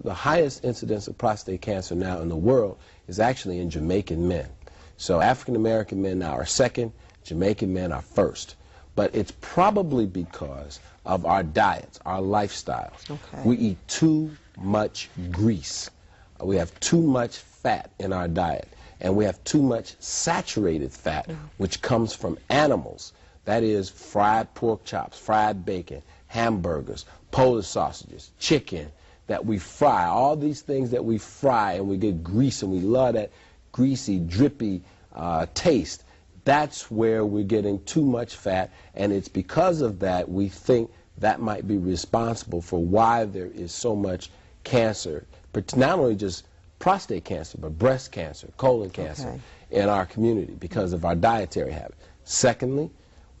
the highest incidence of prostate cancer now in the world is actually in Jamaican men. So African American men now are second, Jamaican men are first. But it's probably because of our diets, our lifestyles. Okay. We eat too much grease. We have too much fat in our diet. And we have too much saturated fat, which comes from animals. That is fried pork chops, fried bacon, hamburgers, Polish sausages, chicken that we fry. All these things that we fry and we get grease, and we love that greasy, drippy taste. That's where we're getting too much fat, and it's because of that we think that might be responsible for why there is so much cancer, but not only just prostate cancer, but breast cancer, colon cancer in our community because of our dietary habit. Secondly,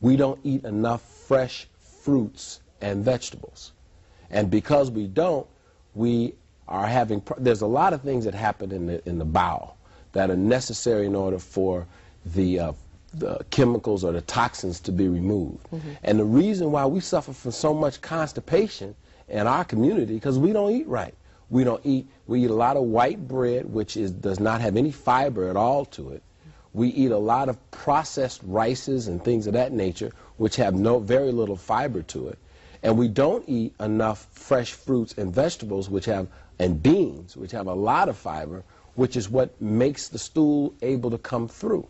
we don't eat enough fresh fruits and vegetables. And because we don't, we are having, there's a lot of things that happen in the bowel that are necessary in order for the chemicals or the toxins to be removed. And the reason why we suffer from so much constipation in our community because we don't eat right. We eat a lot of white bread, which does not have any fiber at all to it. We eat a lot of processed rices and things of that nature, which have very little fiber to it. And we don't eat enough fresh fruits and vegetables, and beans, which have a lot of fiber, which is what makes the stool able to come through.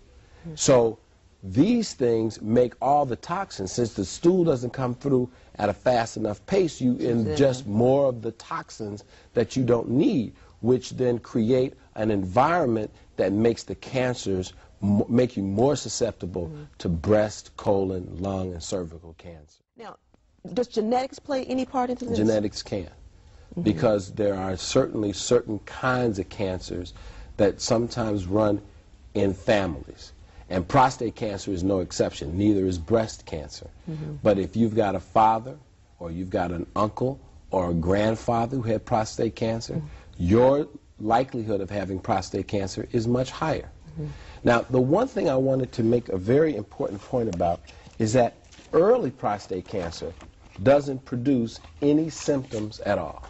So these things make all the toxins. Since the stool doesn't come through at a fast enough pace, you ingest more of the toxins that you don't need, which then create an environment that makes the cancers make you more susceptible to breast, colon, lung, and cervical cancer. Now, does genetics play any part into this? Genetics can, because there are certainly certain kinds of cancers that sometimes run in families. And prostate cancer is no exception. Neither is breast cancer. But if you've got a father, or you've got an uncle, or a grandfather who had prostate cancer, your likelihood of having prostate cancer is much higher. Now, the one thing I wanted to make a very important point about is that early prostate cancer doesn't produce any symptoms at all.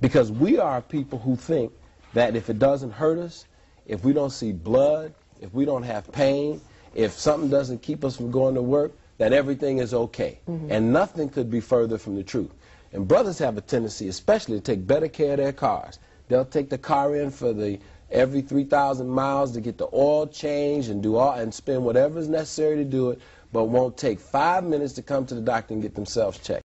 Because we are people who think that if it doesn't hurt us, if we don't see blood, if we don't have pain, if something doesn't keep us from going to work, that everything is okay. And nothing could be further from the truth. And brothers have a tendency, especially, to take better care of their cars. They'll take the car in for every 3,000 miles to get the oil changed and spend whatever is necessary to do it, but won't take 5 minutes to come to the doctor and get themselves checked.